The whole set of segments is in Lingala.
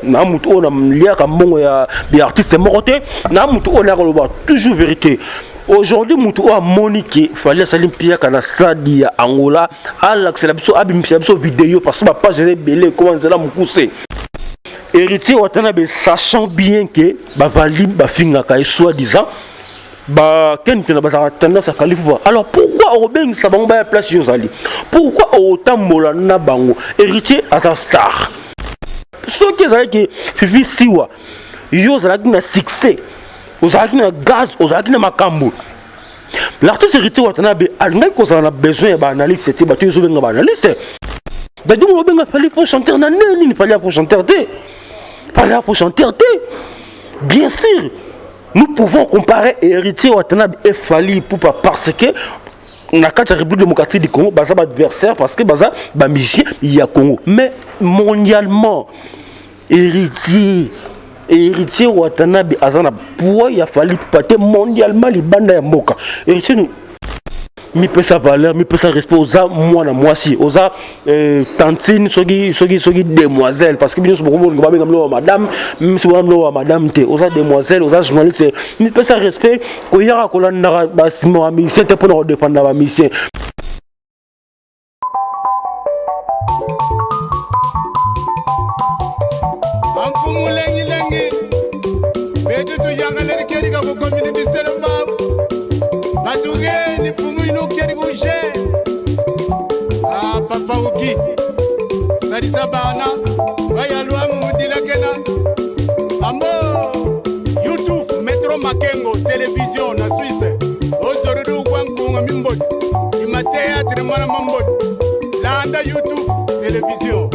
na mutu on a liaka mbongo ya artiste moroté na mutu on a toujours vérité. Aujourd'hui mutu a Monique fallait salim piaka na stade ya Angola Alex la biso abimisa biso vidéo parce que page est belé comment ça la mukuse héritier Watanabe sachant bien que ba valide ba finga ka soi-disant ba ken na ba tendance à Californie. Alors pourquoi Robin Sabango ba place Josali? Pourquoi autant molana bango héritier à sa star? Ce qui est que Fifi Siwa yo za na succès ozalaki na gaz ozalaki na makambo l'artiste héritier Watanabe alnga ko za na besoin ba analyse c'était ba toujours benga ba analyse d'ailleurs on benga fallait pour chanter na nini fallait pour chanter bien sûr nous pouvons comparer héritier Watanabe et Fally Ipupa parce que on a quatre République démocratique du Congo baza adversaire parce que baza ba musicien il y a Congo mais mondialement héritier Watanabe azana poids ya Fally Ipupa mondialement libanda ya mboka héritier nous mi peut sa valeur mi peut sa respect aux moi na moi si aux tantine sogi demoiselle parce que bien sûr beaucoup ba ngam madame même si ngam madame te aux demoiselle aux journaliste mi peut sa respect ko yara ko la ba simo ami c'était pour défendre ba mission. Papa Uki Sarisa Bana Bayalwa Mumudila Kena Ambo YouTube Metro Makengo Télévision na Suisse Ozorudu Kwankunga Mimbot Imatea Tremana Mambot Landa YouTube Télévision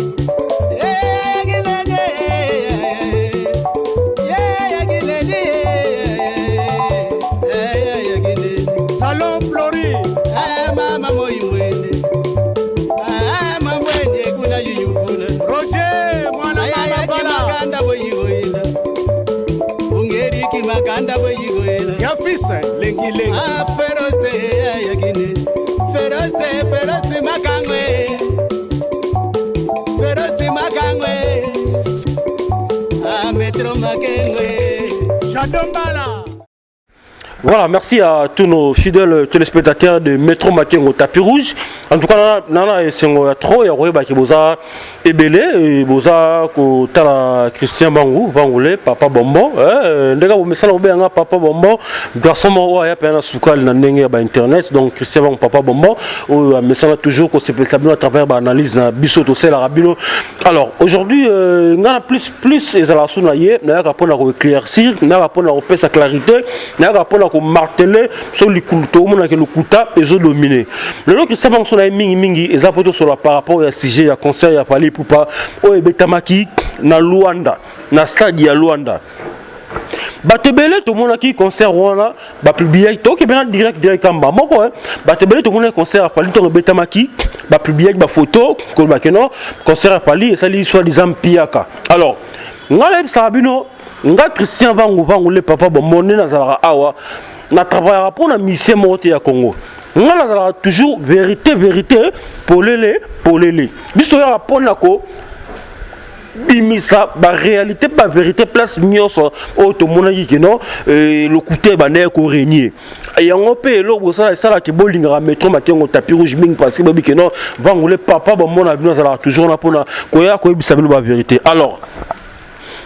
Salon Flori Mama Moimwene Voilà, merci à tous nos fidèles téléspectateurs de Métro Makengo Tapis Rouge. En tout cas, nana et sengo trop ya roeba ki boza ebele boza ko tala Christian Bangulé papa Bombo ndeka bo mesala obenga papa Bombo garçon mo ya pena sukal na ndenge ba internet donc Christian Bangou papa Bombo o mesala toujours ko se peut à travers ba analyse na biso to sela rabino. Alors aujourd'hui ngana plus ezala suna ye na ka pona ko éclaircir na ka pona ko pesa clarité na ka pona ko marteler sur le couteau mona ke le kuta ezo dominer le lo Christian Bangou sona mingi eza poto sur par rapport à sujet ya concert ya Fally Ipupa o ebetamaki na Luanda na stade ya Luanda batebele to mona ki concert wana ba publier to ke bena direct kamba moko batebele to mona concert ya Fally to ebetamaki ba publier ba photo ko ba keno concert ya Fally esali soit disant piaka alors ngale sabino nga Christian Bangou le papa Bombo na zala awa na travailler pour na mission moté ya Congo. On a toujours vérité polele biso ya rapona ko bimisa ba réalité ba vérité place nyonso o to mona yi non le côté ba na ko régner yango pe lo bo sala ke bolinga Métro Makengo Tapis Rouge ming parce que babi que non Bangou papa ba mona bino sala toujours na pona ko ya ko bisa ba vérité alors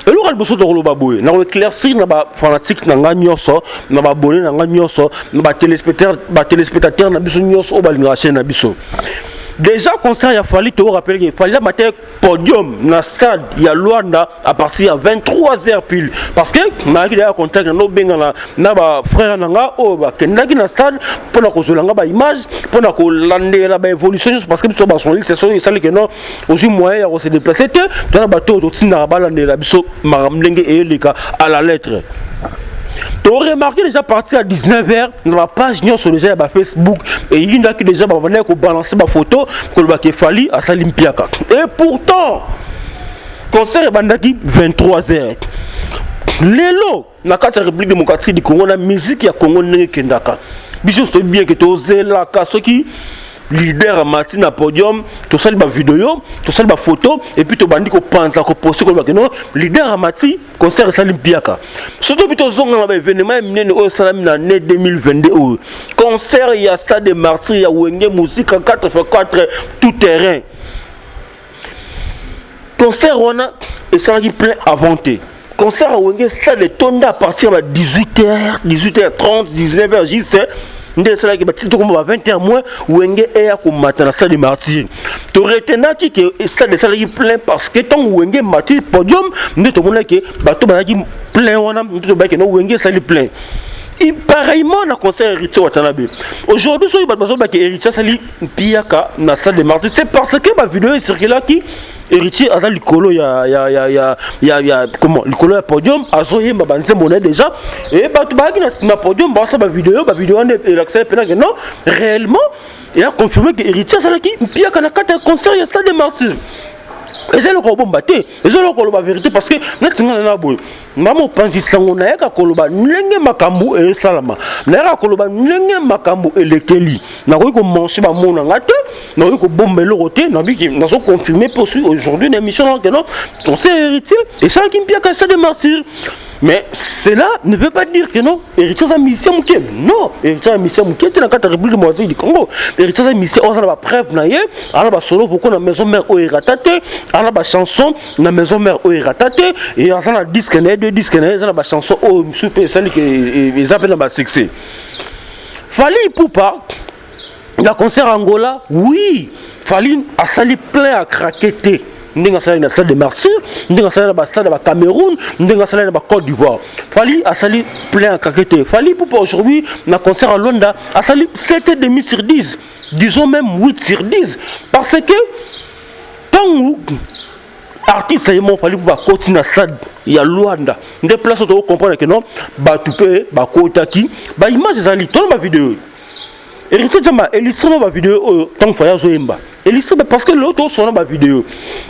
et le rôle de Rolo Baboy, n'a éclairci na ba fanatique na nganyoso, na ba bonné na nganyoso, na ba téléspectateur na biso nyoso o balinga chaîne na biso. Déjà concert il a fallu te rappeler qu'il fallait mettre podium na stade ya Luanda à partir de 23h pile parce que malgré le contact no benga na ba frère nanga o ba kendaki na stade pour na kozolanga ba image pour na ko landela ba évolution parce que biso ba son c'est ça que non aussi moyen ya se déplacer te na bato to tinda ba landela biso maramlenge et leka à la lettre. Tu as remarqué déjà partir à 19h dans la page sur déjà à Facebook et il y a qui déjà venir balancer ma photo que le Fally à Salimpiaka. Et pourtant concert bandaki 23h. Lelo na kata République démocratique du Congo la musique ya Congo ne kendaka. Biso so bien que to zela ka soki leader à Martin à podium, tout ça la vidéo, tout ça la photo et puis tu bandi ko pensa ko poster ko non leader à Martin concert Salim Piaka. Surtout plutôt zonga na événement minene au Salam na année 2022 concert il y a ça de Martin il y a Wenge musique en 4x4 tout terrain. Concert on a et ça qui plein inventé. Concert à Wenge ça de tonda à partir de 18h, 18h30, 19h juste ndé ça qui bâti tout comme 20h moins Wenge est à comme matin ça de Martin. Tu retenais que ça de ça qui plein parce que tant Wenge Martin podium ndé tout monde que bateau banaki plein on a tout ba que non Wenge ça li plein. Et pareillement dans le concert Héritier Watanabe. Aujourd'hui, si vous avez dit Héritier Sali Piaka dans la salle de Martin, c'est parce que ma vidéo est circulée qui Héritier a le colo, il y a comment le colo podium, a zoé ma banze monnaie déjà. Et bah tu vas qui na podium, bah ça ma vidéo on est l'accès pendant que non réellement il a confirmé que Héritier Sali Piaka dans le concert il y a salle de Martin. Et c'est le robot batté, et c'est le vérité parce que notre single na boy. Maman pense sango na yaka koloba nlenge makambu e salama. Na yaka koloba nlenge makambu e lekeli. Na ko manger ba mona ngate, na ko bombelo roté, na bi na so confirmer pour aujourd'hui une émission que non, on s'est hérité et ça qui me pia que ça de martyr. Mais cela ne veut pas dire que non, héritier de mission mouké. Non, héritier de mission mouké, tu n'as qu'à te république de du Congo. Héritier de mission, on a la preuve, on a la solo pour qu'on a maison mère au Eratate, on a la chanson, on a maison mère au Eratate, et on a la disque, deux disques, on a la chanson au super, celle qui est appelée la succès. Fallait pour pas, la concert Angola, oui, fallait à salir plein à craqueter. Ndinga sala na salle de martyrs, ndinga sala na stade de Cameroun, ndinga sala na Côte d'Ivoire. Fali a sali plein à craqueter. Fali pour aujourd'hui na concert à Luanda a sali 7,5 sur 10, disons même 8 sur 10 parce que tant où artiste est mon fali pour continuer à stade il y a Luanda. Des places où tu comprends que non, ba tupe, ba kotaki, ba image zali dans ma vidéo. Héritier Djamba, illustrez ma vidéo tant que Faya Zoemba. Illustrez parce que l'autre son ma vidéo.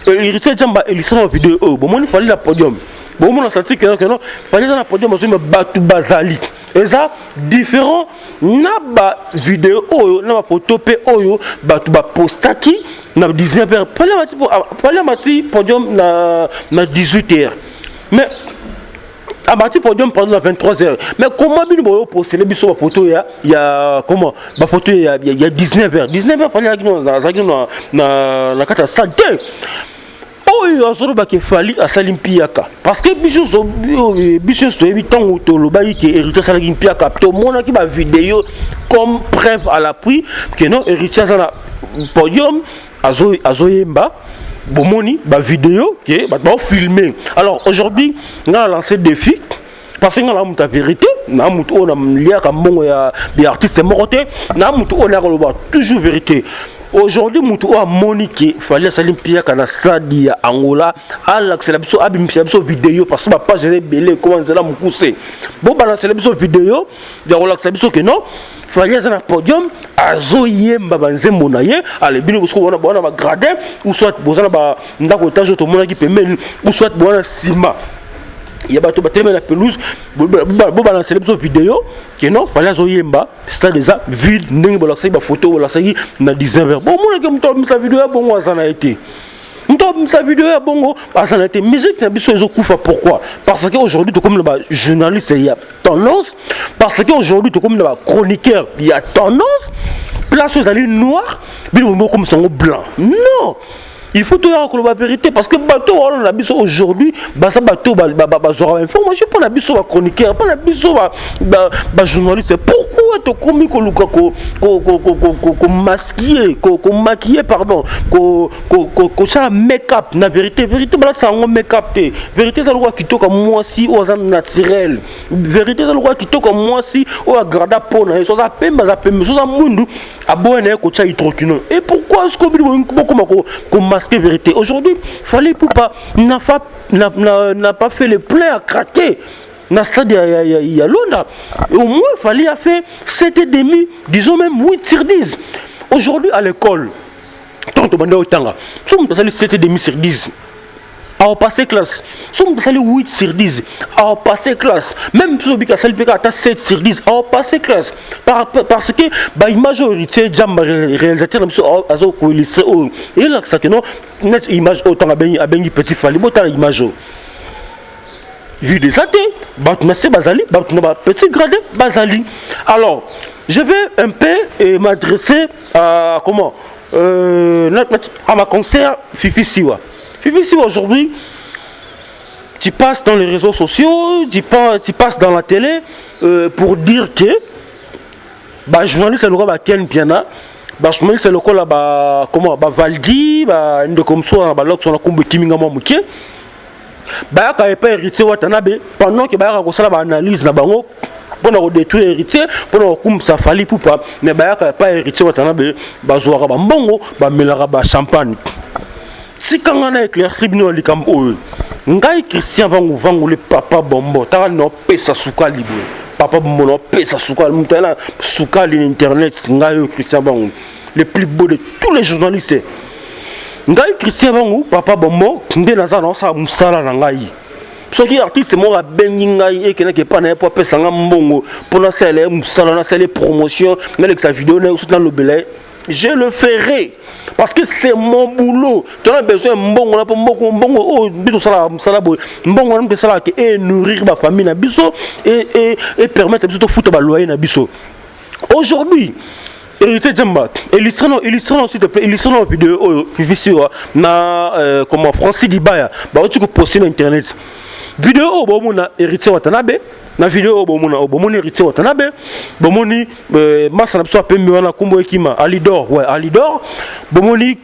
Héritier Djamba, illustrez ma vidéo. Bon, moi il fallait la podium. Bon, moi on a senti que non, fallait dans la podium, je me batu bazali. Et ça différent. Na ba vidéo, na ba photo pe oyo, batu ba postaki, na 19h. Fallait mati podium na 18h. Mais à partir podium pendant 23h. Mais comment bien vous poster les bisous photo il y a comment ma photo il y a 19h. 19h fallait na kata santé. Oh il y a solo ba ke fali à Salim Piaka parce que bisous so temps où to lo ba ki héritier Salim Piaka to mona ki ba vidéo comme preuve à l'appui que non héritier ça podium azoyemba bomoni ba vidéo que ba filmer. Alors aujourd'hui on a lancé défi parce que on a la vérité na mutu on a lié ka mongo ya bi artiste moroté na mutu on a toujours vérité. Aujourd'hui mutu a monique fallait Salim Piaka na stade ya Angola à l'accélération abimisa vidéo parce que ba page belé comment ça la mukuse bon balancer la vidéo de l'accélération que non fallait ça na podium azoyemba banzembo na ye ale bino ko wana bona ba gradin ou soit bozana ba ndako tajo to mona ki pemeli ou soit bona sima il y a bateau battement la pelouse bo balancer la vidéo que non fallait azoyemba c'est déjà vide ndenge bo la ba photo bo la sai na 19h bon mona ke mto sa vidéo bon wazana été sa vidéo est bon, parce que la musique n'a pas pourquoi? Parce qu'aujourd'hui, comme le journaliste, il y a tendance. Parce qu'aujourd'hui, comme le chroniqueur, il y a tendance. Place aux alliés noirs, comme sont blancs. Non! Il faut toujours la vérité parce que bateau on a vu aujourd'hui ça bateau zora information pas la biso chroniqueur pas la biso journaliste pourquoi to komi ko luka ko masquer ko maquiller pardon ko ça make-up na vérité bala ça on make-up te vérité ça loi qui toka moi si aux naturel vérité ça loi qui toka moi si au agrada pona so ça pemba so ça mundu abone ko cha hydroquinone et pourquoi est-ce ko masquer vérité. Aujourd'hui, fallait pour pas n'a pas fait le plein à craquer. Dans le stade il y a Londres. Au moins, il fallait faire 7,5, disons même 8 sur 10. Aujourd'hui, à l'école, tant que tu as 7,5 sur 10. a passé classe. Somme sali 8 sur 10, a passé classe. Même si on sali peka ata 7 sur 10, a passé classe. Parce que ba image héritier jamba réalisateur azo ko lycée o. Et là ça que non net image autant a bengi petit Fally bota image. Vu des athées, Batmase Bazali, petit gradé Bazali. Alors, je vais un peu m'adresser à comment à ma concert Fifi Siwa. Fifi Siwa aujourd'hui, tu passes dans les réseaux sociaux, tu passes dans la télé pour dire que journaliste le roi Ken Piana, journaliste le roi comment Valdi, comme ça, l'autre sur la combe Kiminga Mouké. Bayaka est pas héritier Watanabe pendant que Bayaka a une analyse na bango pour détruire héritier pour comme ça Fally Poupa mais Bayaka est pas héritier Watanabe bazouara ba mbongo ba melara ba champagne si quand on a éclairci bino likam o ngai Christian vangu le papa bombo ta no pesa suka libre papa bombo no pesa suka mutala suka l'internet ngai Christian vangu le plus beau de tous les journalistes. Ngai Christian Bangu papa bombo nde naza na sa musala na ngai soki artiste mo bengi ngai e keneke pa na po pesa nga mbongo pona sele musala na sele promotion na sa vidéo na dans le belay je le ferai parce que c'est mon boulot tu as besoin mbongo na po mbongo oh biso sala musala bo mbongo na sala ke et nourrir ma famille na biso et permettre biso to futa ba loyer na biso aujourd'hui. Héritier Djamba, illustrons s'il te plaît, illustrons la vidéo na comment Francis Dibaya, tu peux poster sur internet. Vidéo bomona Héritier Watanabe, na vidéo bomona Héritier Watanabe, bomoni massa na soit pembe wana kombo ekima Alidor, ouais Alidor, bomoni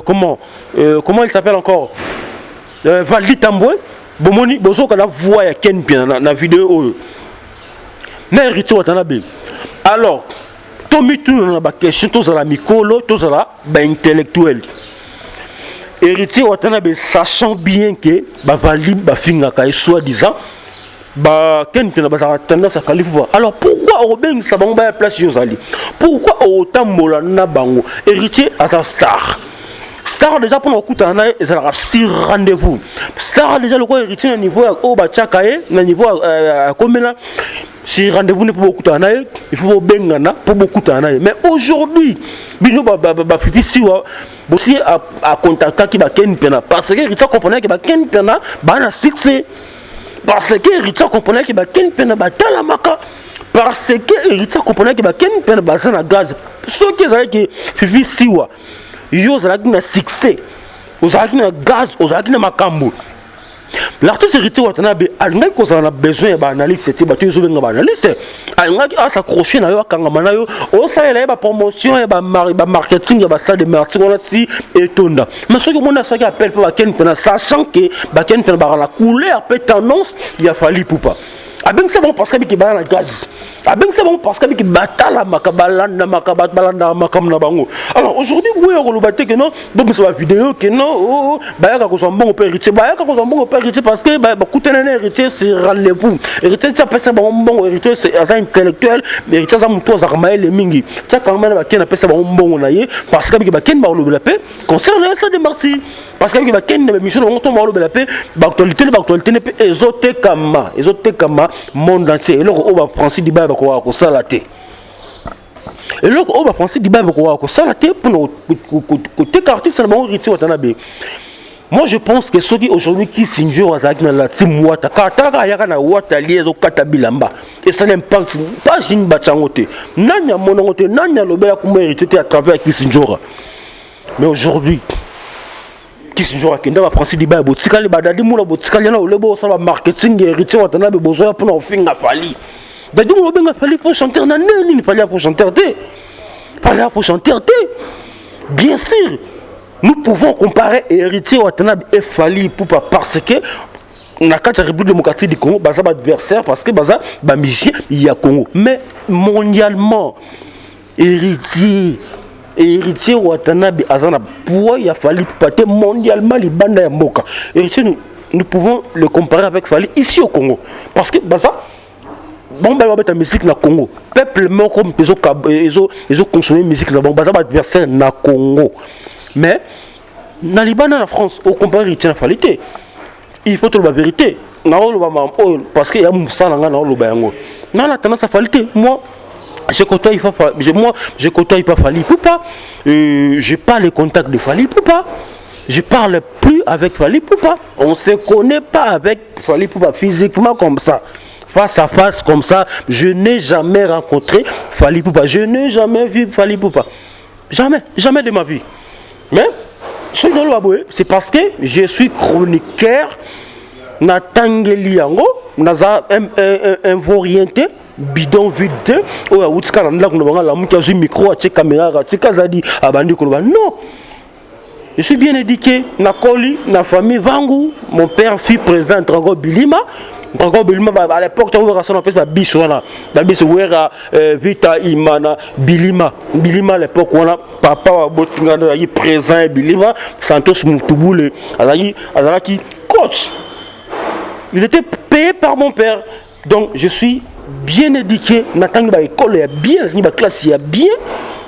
comment il s'appelle encore Valdi Tambwe, bomoni bozo kana voix ya Ken bien na vidéo na Héritier Watanabe. Alors Tomi tout dans la question, tous à la micolo, tous à la intellectuel. Héritier Watanabe, sachant bien que Valdi Bafinga soi-disant, Ken a tendance à faire. Alors pourquoi Robin Sabamba place Yozali? Pourquoi autant Molana Bango? Héritier à sa star. Star déjà pour le coup t'en as et ça a 6 rendez-vous. Star déjà le quoi héritier au niveau au Bachakae, au niveau combien si rendez-vous n'est pas beaucoup t'en as, il faut bengana pour beaucoup t'en as. Mais aujourd'hui, bino Fifi Siwa aussi à contacter qui Ken Pena parce que héritier comprenait que Ken Pena na succès. Parce que héritier comprenait que Ken Pena talamaka. Parce que héritier comprenait que Ken Pena bazana gaz. Ce qui est que Fifi Siwa yo zalaki na succès ozalaki na gaz ozalaki na makambo l'artiste Héritier Watanabe alingaki kozala na besoin ya baanalyse te bato ezobenga baanalyse alingaki asakroche na yo akangama na yo osalela ye bapromotion ya bamarketing ya basale de marketing wana ti etonda mais soki omoni asaki appel mpe Ken Pena sachant que Ken Pena baka na couleur mpe tendance ya Fally Poupa abengisa bango parce que biki bana na gaz abengisa bango parce que biki batala makabalanda makabalanda makam na bango. Alors aujourd'hui oui on le que non donc c'est la vidéo que non bayaka ko mbongo pe héritier bayaka ko mbongo pe héritier parce que ba kutana na héritier c'est rendez-vous héritier ça pesa bango mbongo héritier c'est un intellectuel héritier ça muto za kamaele mingi ça quand même ba kena pesa bango mbongo na ye parce que biki ba ken ba le paix concernant ça de martyrs parce que biki ba ken na mission on tombe le paix ba actualité ne peut ezote kama monde entier et là on va Francis Dibaya ko salate et là on va Francis Dibaya ko salate pour côté artiste seulement Héritier Watanabe. Moi je pense que ceux qui aujourd'hui qui Sinjo azaki na la team wata kataka yaka na wata liezo kata bilamba et ça n'impacte pas une bachangote nanya monongote nanya lobela kuma Héritier à travers qui Sinjo. Mais aujourd'hui Kisinjora kenda ba Francis Dibaya botikali badadi mula botikali na olebo ça va marketing Héritier Watanabe besoin pour finga Fally dadi mo benga Fally pour chanter na nani ni Fally pour chanter pour chanter bien sûr nous pouvons comparer Héritier Watanabe et Fally Poupa parce que on a quatre République démocratique du Congo baza adversaire parce que baza ba musicien il y a Congo mais mondialement Héritier Watanabe azana poids il a fallu partir mondialement les bandes ya mboka. Héritier nous pouvons le comparer avec Fally ici au Congo parce que baza bon ba ta musique na Congo peuple mort comme ils consommer musique là bon baza adversaire na Congo mais na Liban na France au comparer Héritier na Fally. il faut la vérité. Parce qu'il y a un sang dans le bain. Non, la tendance à faliter. Moi, je côtoie pas Fally Ipupa. Je pas les contacts de Fally Ipupa. Je parle plus avec Fally Ipupa. On ne se connaît pas avec Fally Ipupa physiquement comme ça. Face à face comme ça. Je n'ai jamais rencontré Fally Ipupa. Je n'ai jamais vu Fally Ipupa. Jamais. Jamais de ma vie. Mais, c'est parce que je suis chroniqueur. Natangeli yango naza un orienté bidon vide o utika na ndako na la muki azu micro a caméra tika zadi abandi koloba non. Je suis bien éduqué na koli na famille vangu, mon père fut présent Drago Bilima. Drago Bilima à l'époque tu vois ça on appelle ça bisona la bisouera vita imana Bilima à l'époque on a papa botinga yi présent Bilima Santos Mutubule azalaki coach. Il était payé par mon père. Donc je suis bien éduqué. Natang ba école est bien, ba classe est bien.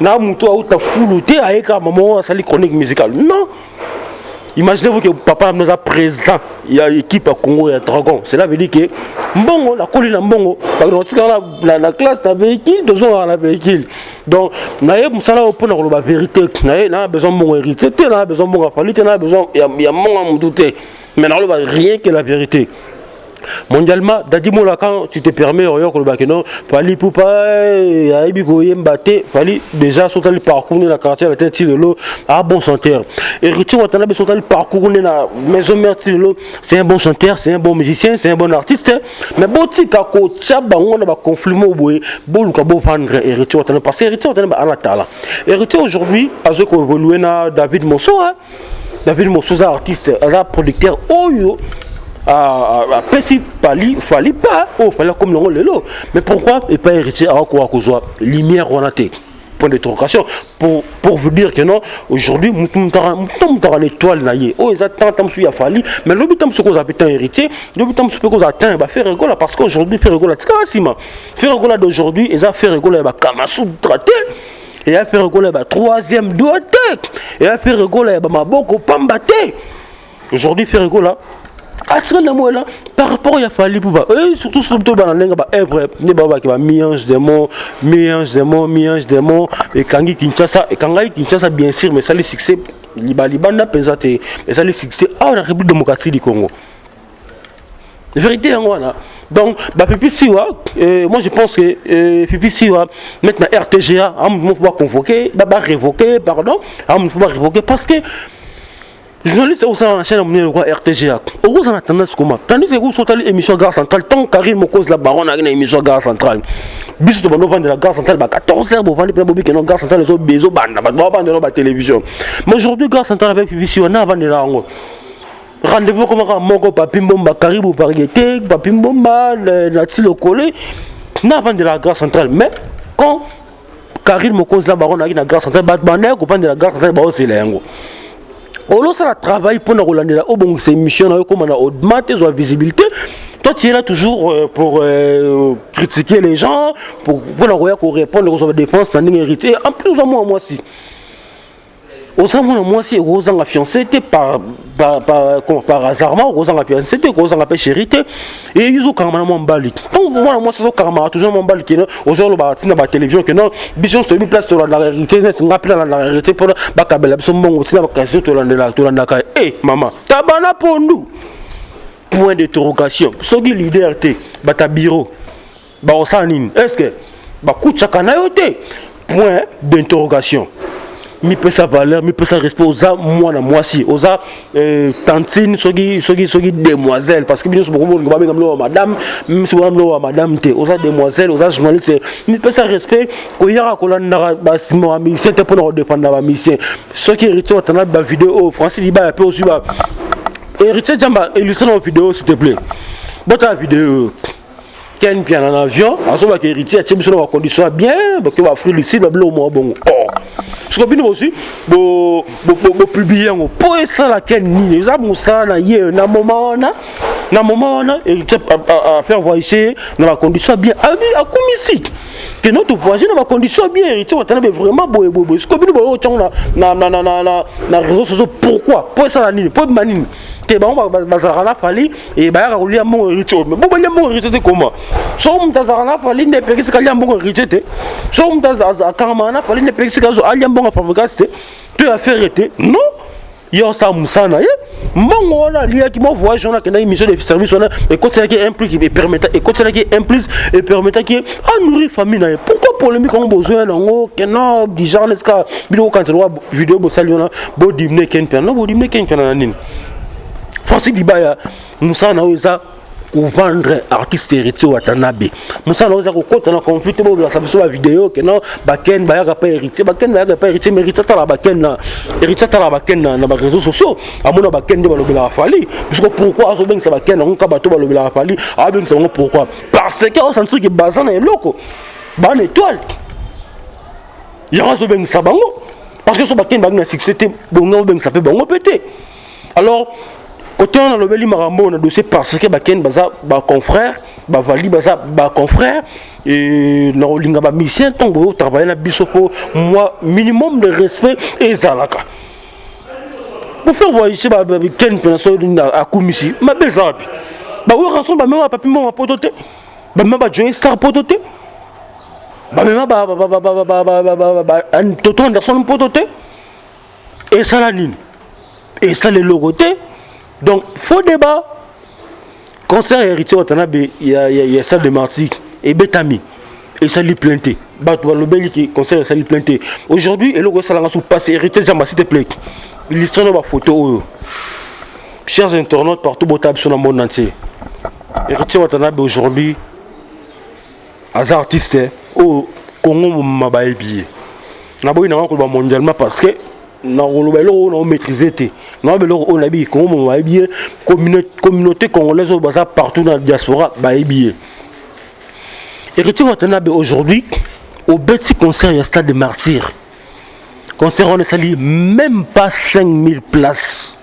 Na muto a ta foulouté avec maman sali chronique musicale. Non. Imaginez-vous que papa nous a présent. Il y a équipe à Congo et à Dragon. Cela veut dire que mbongo la colline mbongo la classe na véhicule, deux ans à la véhicule. Donc naé musala pour la vérité. Naé na besoin mon hérité, na besoin mon affaire, na besoin il y a mon amouté. Mais n'a rien que la vérité. Mondialement, Dadimola, quand tu te permets, Fally Ipupa, Fally déjà sont allés parcourir la quartier, la tête de l'eau, à bon chanteur. Héritier Watanabe sont allés parcourir la maison mère de l'eau, c'est un bon chanteur, c'est un bon musicien, c'est un bon artiste. Mais bon, si tu as un conflit, bon, Héritier Watanabe, parce que Héritier Watanabe a la tala. Héritier aujourd'hui, à ce qu'on évolue, David Mosso, David Mosso, artiste, producteur, Oyo. Pessi Fally pas fallait comme le mais pourquoi et pas héritier à quoi cause lumière on a été point d'interrogation pour vous dire que non aujourd'hui nous sommes étoile naïe oh ils attendent sur Fally mais le but c'est qu'on a un héritier le but c'est qu'on attend va faire rigoler parce qu'aujourd'hui faire rigoler faire rigoler d'aujourd'hui ils a fait rigoler ba Kamasu traité et a fait rigoler ba troisième doigté et a fait rigoler ba maboko pambaté aujourd'hui faire rigoler par rapport à Fally Ipupa et surtout sur le banane ba œuvre ni baba qui va mi-ange démon et Kangi Kinshasa bien sûr mais ça le succès libana pesate mais ça le succès à la République démocratique du Congo. La vérité voilà. Donc Pipi Siwa moi je pense que Pipi Siwa maintenant RTGA on va convoquer d'abord révoquer pardon on va révoquer parce que journaliste au sein de la chaîne RTGA. Au a tendance comment tandis que vous sont allés émission Gare Centrale tant Karim Mokos la baronne a une émission Gare Centrale. Bis de vendre de la Gare Centrale 14h pour vendre plein de Gare Centrale les autres bezo bande pas vendre la télévision. Mais aujourd'hui Gare Centrale avec Vivi on a vendu là. Rendez-vous comme un Moko Papimbomba Caribou Variété Papimbomba Nati Lokole n'a vendu de la Gare Centrale mais quand Karim Mokos la baronne a une Gare Centrale batbané ou pas de la Gare Centrale c'est là. On a travaillé pour nous relancer au bon ces missions comme on a augmenté sa visibilité. Toi tu es là toujours pour critiquer les gens pour répondre aux défenses standing hérité en plus ou moins moi aussi. Moi aussi Rosan a fiancé c'était par hasardement Rosan a fiancé c'était Rosan a chérité et ils ont carrément mon bali. Donc moi ça carrément toujours mon bali qui aux gens le la télévision que non vision sur une place sur la réalité n'est pas appelé la réalité pour bakabela so mongo aussi la question to la eh maman tabana pour nous point d'interrogation soki leader té bata bureau ba osanine est-ce que ba kuchaka na yote point d'interrogation. Mi peut sa valeur, mi peut sa respect aux moi si aux tantine sogi demoiselles parce que bien sûr beaucoup de madame même si madame te aux demoiselles aux journalistes mi peut sa respect ko yara ko landa basimo mission te pour défendre la mission ce qui héritier on a vidéo Francis Liba peut aussi ba héritier jamba illustré en vidéo s'il te plaît votre vidéo Ken bien en avion à ce que héritier a mis en condition bien que va offrir ici le blanc au bon ce que bien aussi publier pour ça la Ken ni les amours ça na moment na na moment on a à faire voyager dans la condition bien à comme ici que notre voyage dans la condition bien héritier Watanabe vraiment boy ce que nous na réseaux sociaux pourquoi pour ça la ligne pour manine que ba bazarana fali et ba ya rouler mon héritier mais bon ba mon héritier comment so mtazarana fali ne pekisi kali mon héritier so mtazarana fali ne pekisi kazo ali mon fabricaste tu as fait arrêter non yo ça musana ye mbongo na liya ki mo voyage on a une mission de service on a et quand c'est qui implique et permettre et quand c'est qui implique et permettre qui à nourrir famille na pourquoi polémique on besoin ngo que non du genre est-ce que vidéo quand tu vois vidéo bo saliona bo dimne ken pen non bo dimne ken pen na nini Francis Dibaya musana oza ou vendre artiste héritier Watanabe musana oza ko kota na conflit bo la sabiso la vidéo que non baken ba ya pas héritier mérite ta la baken na héritier ta la baken na ba réseaux sociaux amona baken de ba lobela fali puisque pourquoi azo ben sa baken on ka bato ba lobela fali a ben ça pourquoi parce que on sent que bazana est loko ban étoile ya azo ben sa bango parce que so baken ba na succès bongo ben ça peut bongo péter alors côté on a le beli marambo on a dossier parce que baken baza ba confrère ba vali baza ba confrère et na olinga ba mission tongo travailler na bisopo moi minimum de respect et zalaka pour faire voyager ba ken personne à komisi ma bezapi ba wo ranson ba même papi mon pototé ba même ba joie star pototé ba même ba un toto Anderson pototé et ça la ligne et ça les logoté. Donc, faux débat. Concert héritier Watanabe, il y a ça de Marty et Betami. Et ça lui plainté. Batou le bel qui concert ça lui plainté. Aujourd'hui, et le ça l'a sous passé héritier Jamba s'il te plaît. L'histoire de ma photo. Chers internautes partout botab sur le monde entier. Héritier Watanabe aujourd'hui, as artiste au Congo m'a billet. N'a pas eu un mondialement parce que on maîtrisé on a bien communauté congolaise partout dans la diaspora héritier Watanabe aujourd'hui au petit concert il y a stade de martyrs concert on est sali même pas 5000 places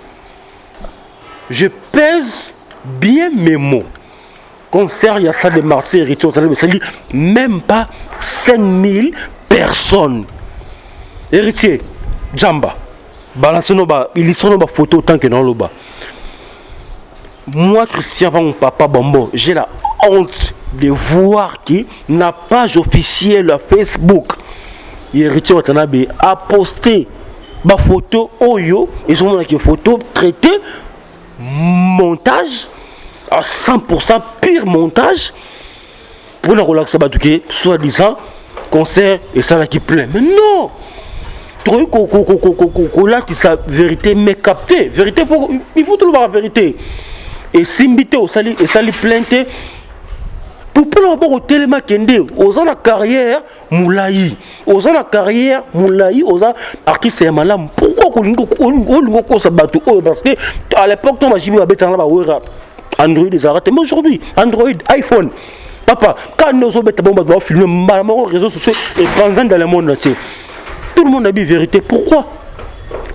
je pèse bien mes mots concert il y a stade de martyrs héritier Watanabe sali même pas 5000 personnes héritier Jamba, il sont nos photos autant que dans le bas. Moi, Christian, mon papa Bambo, j'ai la honte de voir qui n'a page officielle à Facebook. Héritier Watanabe a posté ma photo Oyo, et sont des photos traitées, montage, à 100% pire montage, pour la relaxer, soi-disant, concert et ça là qui plaît. Mais non! Là qui sa vérité mais capté vérité il faut tout le voir la vérité et s'imbiter au sali et sali plainte pour l'abord au téléma kende aux la carrière moulaï aux la carrière moulaï aux artistes malam pourquoi qu'on ça battu parce que à l'époque on va jibi ba betana ba wera Android des arrêtés mais aujourd'hui Android iPhone papa quand nous on beta bomba doit filmer malamment réseaux sociaux et pendant dans le monde entier. Tout le monde a dit vérité. Pourquoi?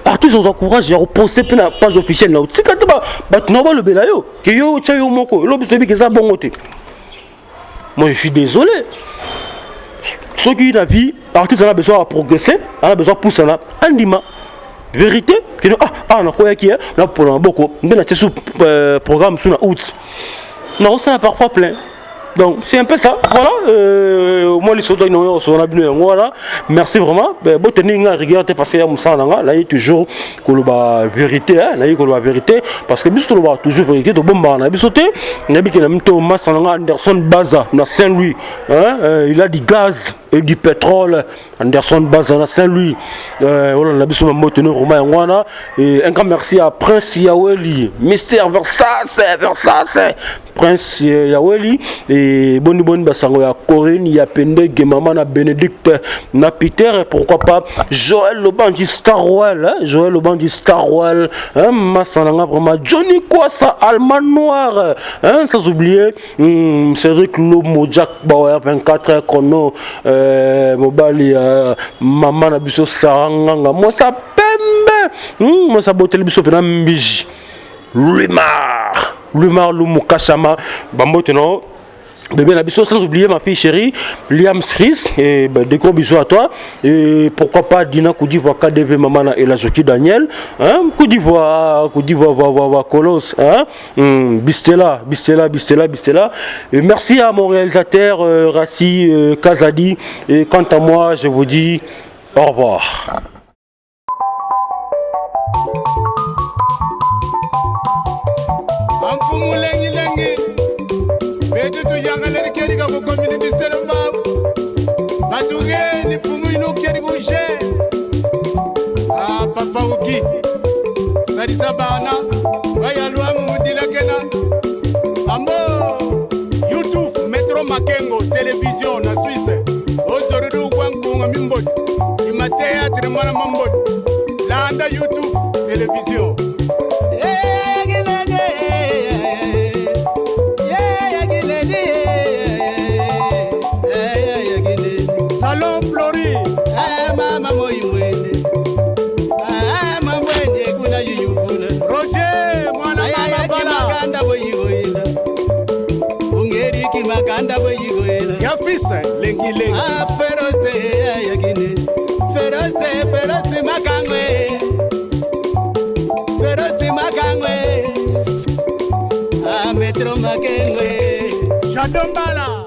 Partout ils encouragent à reposer la page officielle. Si quand tu as le belayo, que yo chayo moko, l'objet que ça bon côté. Moi je suis désolé. Ceux qui ont la vie, artiste a besoin de progresser, a besoin de pousser là. Andima. Vérité. Que on a quoi qui est là pour un beaucoup. On a sous programme sous la août. Non, ça n'a pas plein. Donc c'est un peu ça, voilà. Moi les soldats ils sont abonnés, voilà. Merci vraiment. Bon tenir une rigueur parce que là il y a toujours la vérité, là il y a la vérité parce que bisous on va toujours vérité de bon bar. Na bisoté, na bi que na mto Thomas Anderson Baza na Saint-Louis, il a du gaz et du pétrole. Anderson Baza na Saint-Louis. Voilà na bisou mo tenir Romain wana et un grand merci à Prince Yaweli, Mystère Versace, Prince Yaweli et bonne basango ya Corinne, ya Pende, Maman, na Bénédicte, na Peter et pourquoi pas Joël le bandit Starwell, Joël le bandit Starwell, Massananga vraiment Johnny Kwasa Alman Noir, sans oublier Cédric Lomo, Jack Bauer 24 chrono, Mobali Maman na biso Saranganga, moi ça pembe, moi ça botte le biso pena mbiji. Lumar Lumukashama, Bambotono. Bébé Nabiso, sans oublier ma fille chérie, Liam Sris, et des gros bisous à toi. Et pourquoi pas Dina Koudivoire, KDV Mamana et la Zoki Daniel, hein? Koudivoire, Colos, hein? Bistela. Et merci à mon réalisateur Rassi Kazadi. Et quant à moi, je vous dis au revoir. Papa Uki, Sadisa Bana, Vayalua Mumudila Kena, Ambo, YouTube, Metro Makengo, télévision, na Suisse, Ozoridu Wankunga Mimbot, Imatea Trimana Mambot, Landa YouTube, télévision. Salon Flori, Mama Moimwene. Yafisa lengi lengi feroze yagine feroze makangwe Metro Makengwe Shadombala